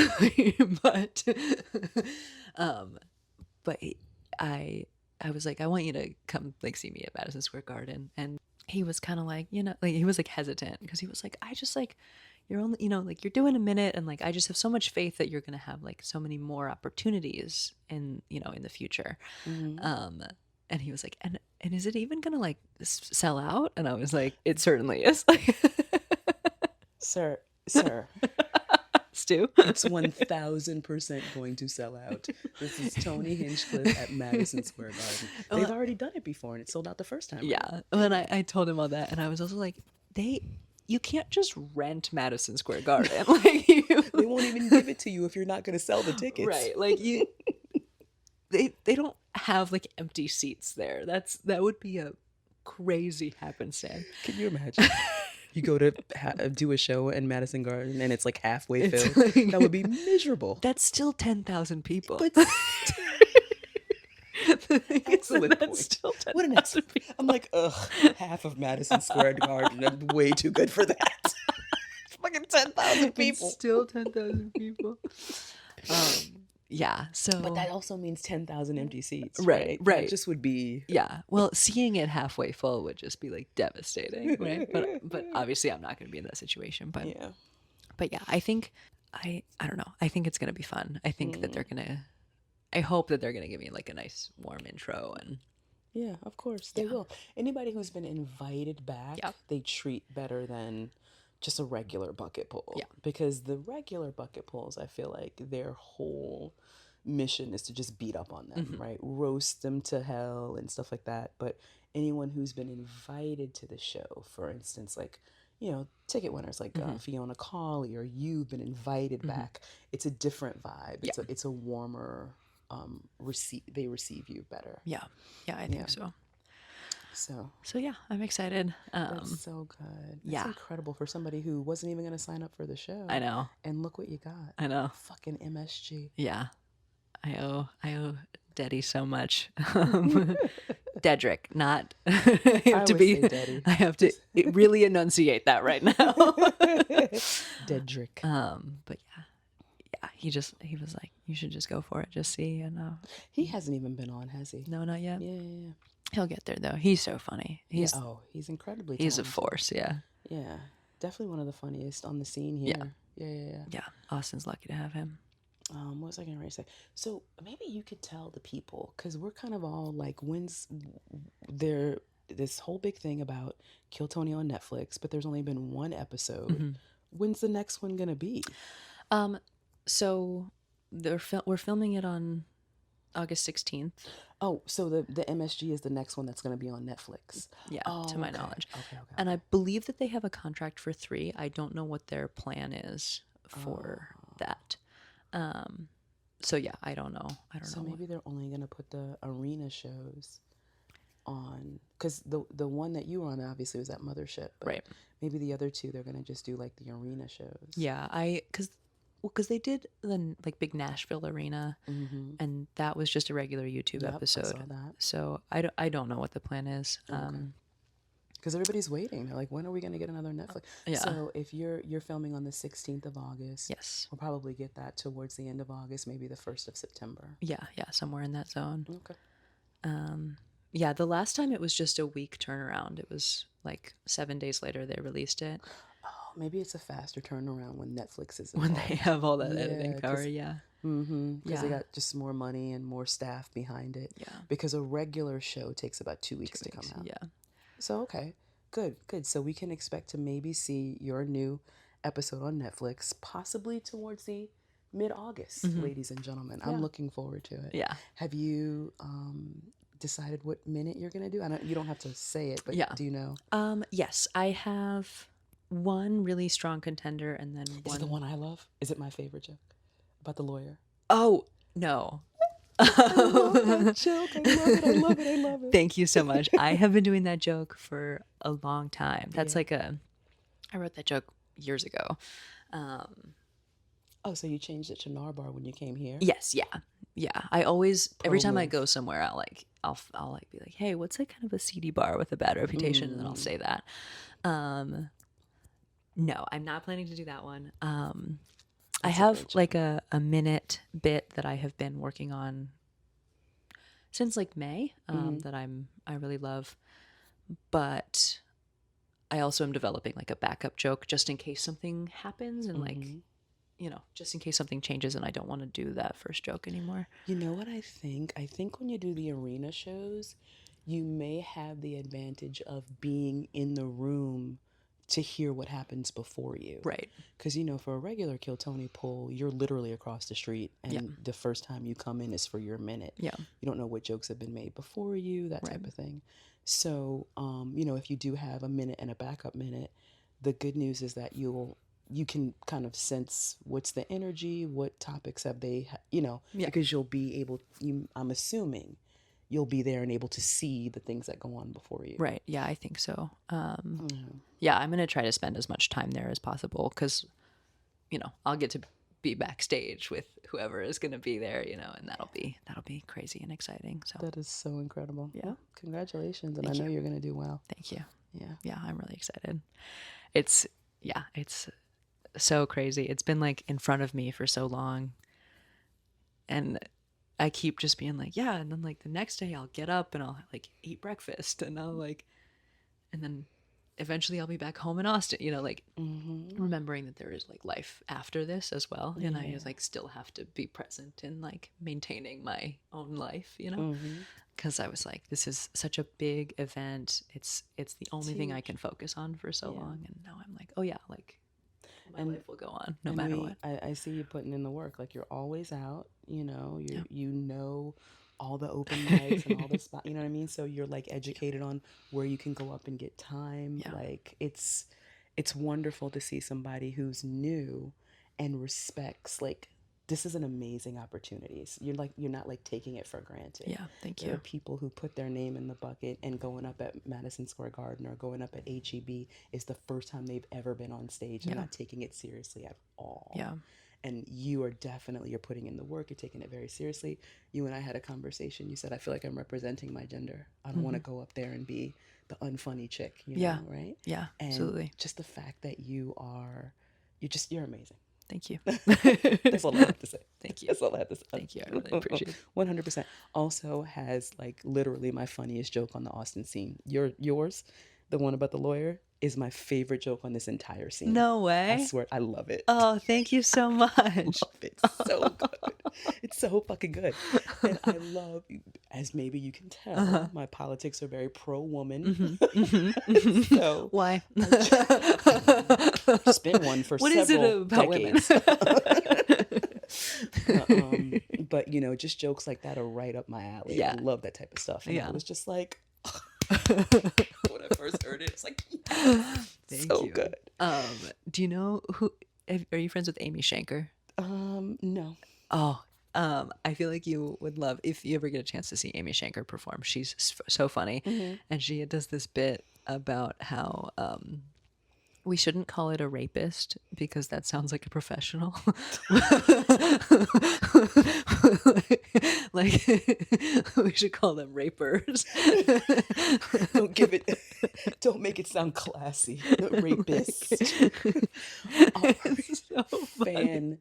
but I was like, I want you to come like see me at Madison Square Garden. And he was kind of like, like he was like hesitant because he was like, I just like, you're only, like you're doing a minute. And like, I just have so much faith that you're going to have like so many more opportunities in the future. And he was like, and is it even going to like sell out? And I was like, it certainly is. Sir. Stu? It's 1,000% going to sell out. This is Tony Hinchcliffe at Madison Square Garden. They've already done it before, and it sold out the first time. Yeah. And I told him all that, and I was also like, you can't just rent Madison Square Garden. Like they won't even give it to you if you're not going to sell the tickets. Right. Like they don't have like empty seats there. That would be a crazy happenstance. Can you imagine? You go to do a show in Madison Garden and it's like halfway filled. That would be miserable. That's still 10,000 people. But excellent point. Still 10,000 people. I'm like, half of Madison Square Garden. I'm way too good for that. Fucking 10,000 people. It's still 10,000 people. Yeah. So, but that also means 10,000 empty seats, right? That just would be. Yeah. Well, seeing it halfway full would just be like devastating, right? But obviously, I'm not going to be in that situation. But yeah, I think I don't know. I think it's going to be fun. I think that I hope that they're gonna give me like a nice warm intro and. Yeah, of course they will. Anybody who's been invited back, they treat better than just a regular bucket pull. Yeah. Because the regular bucket pulls, I feel like their whole mission is to just beat up on them, right? Roast them to hell and stuff like that. But anyone who's been invited to the show, for instance, like, ticket winners like Fiona Cawley, or you've been invited back, it's a different vibe. It's a warmer, they receive you better. Yeah, I think so. So yeah, I'm excited. That's so good. That's incredible for somebody who wasn't even going to sign up for the show. I know. And look what you got. I know. Fucking MSG. Yeah. I owe Daddy so much. Dedrick, not. I have to really enunciate that right now. Dedrick. But yeah, he was like, you should just go for it, just see. And he hasn't even been on, has he? No, not yet. Yeah. He'll get there though. He's so funny. He's incredibly talented. He's a force. Yeah. Definitely one of the funniest on the scene here. Yeah. Austin's lucky to have him. What was I going to say? So maybe you could tell the people, because we're kind of all like, when's there this whole big thing about Kill Tony on Netflix, but there's only been one episode. When's the next one gonna be? So we're filming it on August 16th. Oh, so the MSG is the next one that's going to be on Netflix. Yeah, Oh, to my okay. knowledge. Okay. And I believe that they have a contract for 3. I don't know what their plan is for that. So yeah, I don't know. So maybe they're only going to put the arena shows on, because the one that you were on obviously was at Mothership, but right. Maybe the other 2 they're going to just do like the arena shows. Yeah, because they did the like big Nashville arena, and that was just a regular YouTube episode. I saw that. So I don't know what the plan is. Because everybody's waiting. They're like, when are we going to get another Netflix? Yeah. So if you're filming on the 16th of August, yes, we'll probably get that towards the end of August, maybe the 1st of September. Yeah, somewhere in that zone. Okay. Yeah, the last time it was just a week turnaround. It was like 7 days later they released it. Oh, maybe it's a faster turnaround when Netflix is involved. When they have all that editing power. Yeah. Because they got just more money and more staff behind it. Yeah. Because a regular show takes about 2 weeks to come out. Yeah. So, okay, good. So we can expect to maybe see your new episode on Netflix, possibly towards the mid-August, ladies and gentlemen. Yeah. I'm looking forward to it. Yeah. Have you decided what minute you're going to do? You don't have to say it, but do you know? Yes, I have one really strong contender, and then Is it the one I love? Is it my favorite joke about the lawyer? Oh, no. I love that joke. I love it. Thank you so much. I have been doing that joke for a long time. That's I wrote that joke years ago. Oh, so you changed it to Narbar when you came here? Yes, yeah. I always every time I go somewhere, I'll be like, hey, what's like kind of a seedy bar with a bad reputation, and then I'll say that. No, I'm not planning to do that one. I have like a minute bit that I have been working on since like May that I really love, but I also am developing like a backup joke just in case something happens and like, just in case something changes and I don't want to do that first joke anymore. You know what I think? I think when you do the arena shows, you may have the advantage of being in the room to hear what happens before you. Right. Because, for a regular Kill Tony pull, you're literally across the street and the first time you come in is for your minute. Yeah. You don't know what jokes have been made before you, that type of thing. So, if you do have a minute and a backup minute, the good news is that you can kind of sense what's the energy, what topics have they, because you'll be able, I'm assuming, you'll be there and able to see the things that go on before you. Right. Yeah, I think so. Yeah, I'm going to try to spend as much time there as possible because, I'll get to be backstage with whoever is going to be there, and that'll be crazy and exciting. So that is so incredible. Yeah. Well, congratulations. And I know you're going to do well. Thank you. Yeah. Yeah, I'm really excited. It's so crazy. It's been like in front of me for so long. And I keep just being like, yeah, and then like the next day I'll get up and I'll like eat breakfast and and then eventually I'll be back home in Austin, remembering that there is like life after this as well. And I just like still have to be present in like maintaining my own life, because I was like, this is such a big event. It's the only thing I can focus on for so long. And now I'm like, oh yeah, like my life will go on no matter what. I see you putting in the work. Like you're always out, you know all the open mics and all the spots, you know what I mean? So you're like educated on where you can go up and get time. Yeah. Like it's wonderful to see somebody who's new and respects, like, this is an amazing opportunity. You're not like taking it for granted. Yeah, thank you. There are people who put their name in the bucket, and going up at Madison Square Garden or going up at HEB is the first time they've ever been on stage. They're not taking it seriously at all. Yeah. And you are you're putting in the work. You're taking it very seriously. You and I had a conversation. You said, I feel like I'm representing my gender. I don't want to go up there and be the unfunny chick, right? Yeah, and absolutely. Just the fact that you're amazing. Thank you. That's all I have to say. Thank you. That's all I have to say. Thank you. I really appreciate it. 100%. Also has like literally my funniest joke on the Austin scene. Yours, the one about the lawyer. is my favorite joke on this entire scene. No way. I swear, I love it. Oh, thank you so much. Love it. So good. It's so fucking good. And I love, as maybe you can tell, my politics are very pro-woman. So why? It's been one for what several is it about decades. Women? But you know, just jokes like that are right up my alley. Yeah. I love that type of stuff. And Yeah. I was just like, when I first heard it, it's like, yes, so you. good. Do you know who? Are you friends with Amy Shanker? No. Oh, I feel like you would love if you ever get a chance to see Amy Shanker perform. She's so funny, and she does this bit about how we shouldn't call it a rapist because that sounds like a professional. Like we should call them rapers. Don't make it sound classy. Rapist. So funny.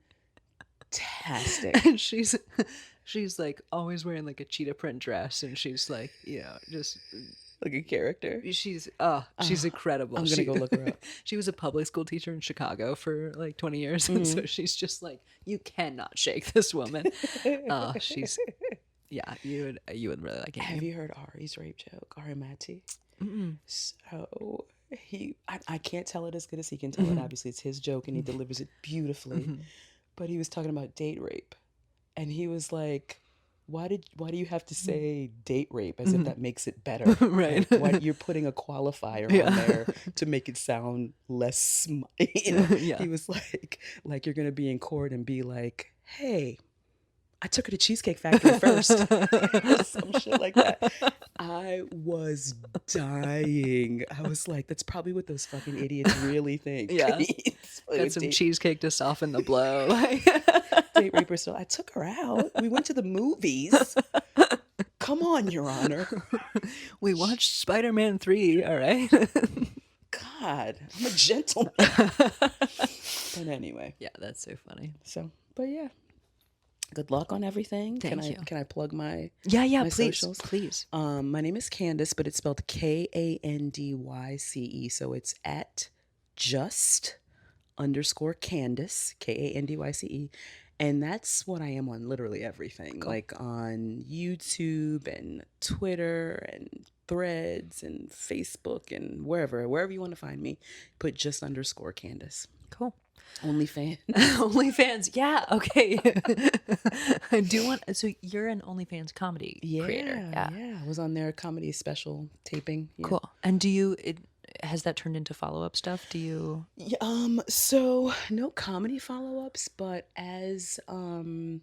Fantastic. And she's like always wearing like a cheetah print dress, and she's like, just Like a character. she's incredible. I'm gonna go look her up. She was a public school teacher in Chicago for like 20 years, and so she's just like, you cannot shake this woman. She's you would really like it. Have you heard Ari's rape joke? Ari Matti. So I can't tell it as good as he can tell it. Obviously, it's his joke, and he delivers it beautifully. But he was talking about date rape, and he was like, why do you have to say date rape as if that makes it better? Right. Like, why you're putting a qualifier on there to make it sound less He was like you're gonna be in court and be like, hey, I took her to Cheesecake Factory first. Some shit like that. I was dying. I was like, that's probably what those fucking idiots really think. Yeah. Got some cheesecake to soften the blow. Date raper still. I took her out. We went to the movies. Come on, Your Honor. We watched Spider-Man 3, all right? God, I'm a gentleman. But anyway. Yeah, that's so funny. So, but yeah. Good luck on everything. Thank you. Can I plug my my please socials? Please. My name is Kandyce, but it's spelled Kandyce. So it's at @just_Kandyce, Kandyce. And that's what I am on literally everything. Cool. Like on YouTube and Twitter and Threads and Facebook and wherever you want to find me, put _Kandyce. Cool. OnlyFans. OnlyFans. Yeah. Okay. I do want. So you're an OnlyFans comedy creator. Yeah. I was on their comedy special taping. Yeah. Cool. And has that turned into follow-up stuff? Do you? Yeah, so no comedy follow-ups, but as But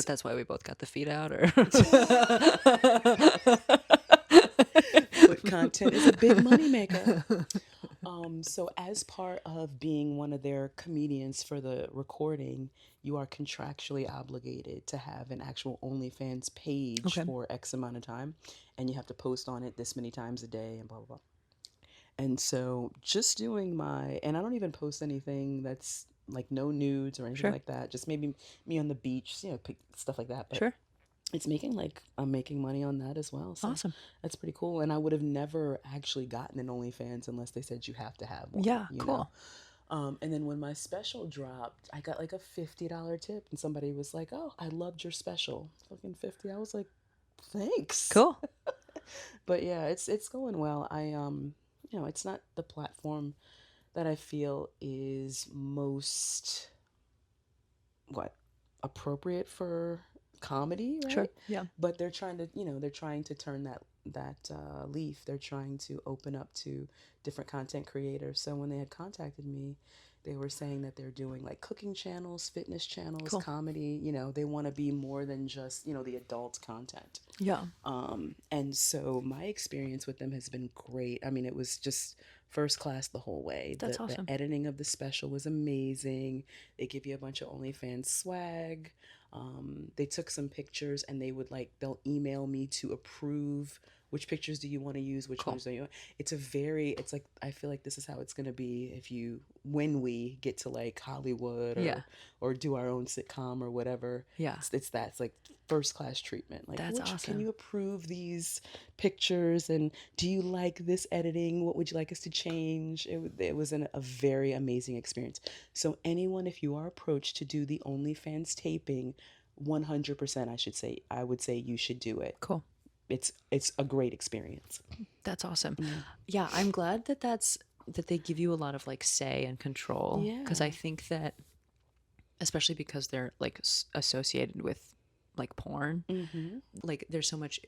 that's why we both got the feet out, or. But content is a big moneymaker. So as part of being one of their comedians for the recording, you are contractually obligated to have an actual OnlyFans page for X amount of time, and you have to post on it this many times a day and blah, blah, blah. And so just doing and I don't even post anything that's like no nudes or anything like that, just maybe me on the beach, stuff like that. But it's I'm making money on that as well. So awesome. That's pretty cool. And I would have never actually gotten an OnlyFans unless they said you have to have one. Yeah, cool. And then when my special dropped, I got like a $50 tip, and somebody was like, "Oh, I loved your special." Fucking 50. I was like, "Thanks." Cool. But yeah, it's going well. I it's not the platform that I feel is most appropriate for comedy, right? Sure. Yeah. But they're trying to turn that leaf. They're trying to open up to different content creators. So when they had contacted me, they were saying that they're doing like cooking channels, fitness channels, comedy. They want to be more than just the adult content. Yeah. And so my experience with them has been great. I mean, it was just first class the whole way. That's awesome. The editing of the special was amazing. They give you a bunch of OnlyFans swag. They took some pictures, and they'll email me to approve which pictures do you want to use, which ones do you want. It's like, I feel like this is how it's going to be when we get to like Hollywood or do our own sitcom or whatever. It's like first class treatment. Like, that's awesome. Can you approve these pictures, and do you like this editing? What would you like us to change? It was a very amazing experience. So anyone, if you are approached to do the OnlyFans taping, 100% I would say you should do it. Cool. It's a great experience. That's awesome. Yeah, I'm glad that they give you a lot of like say and control, because I think that, especially because they're like associated with like porn, like there's so much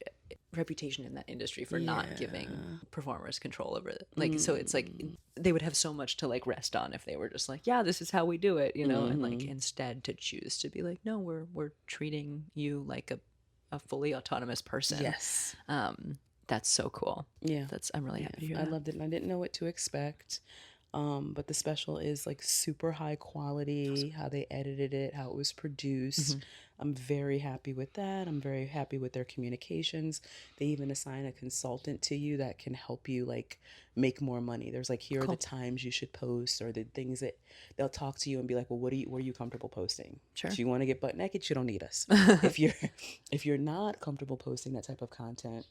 reputation in that industry for not giving performers control over it. Like, so it's like they would have so much to like rest on if they were just like, yeah, this is how we do it, you know, and like instead to choose to be like, no, we're treating you like a fully autonomous person. Yes. That's so cool. Yeah. I'm really happy to hear that. I loved it, and I didn't know what to expect. But the special is like super high quality, how they edited it, how it was produced. I'm very happy with that. I'm very happy with their communications. They even assign a consultant to you that can help you like make more money. There's like, here are the times you should post, or the things that they'll talk to you and be like, well, what are you comfortable posting? Sure. If you want to get butt naked, you don't need us. if you're not comfortable posting that type of content,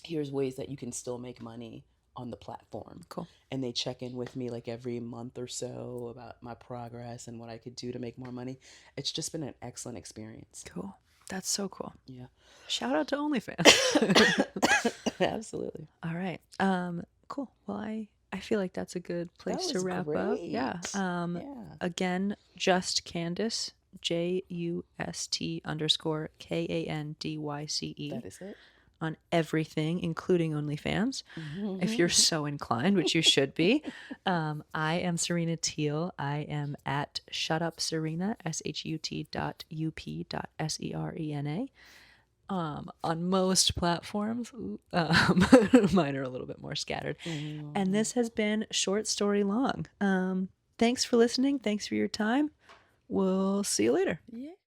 here's ways that you can still make money on the platform. Cool. And they check in with me like every month or so about my progress and what I could do to make more money. It's just been an excellent experience. Cool. That's so cool. Yeah. Shout out to OnlyFans. Absolutely. All right. Cool. Well, I feel like that's a good place to wrap up. Yeah. Again, just Kandyce, JUST_KANDYCE. That is it. On everything, including OnlyFans, if you're so inclined, which you should be. I am Serena Thiel. I am at shutupserena, SHUT.UP.SERENA. On most platforms. Mine are a little bit more scattered. And this has been Short Story Long. Thanks for listening. Thanks for your time. We'll see you later. Yeah.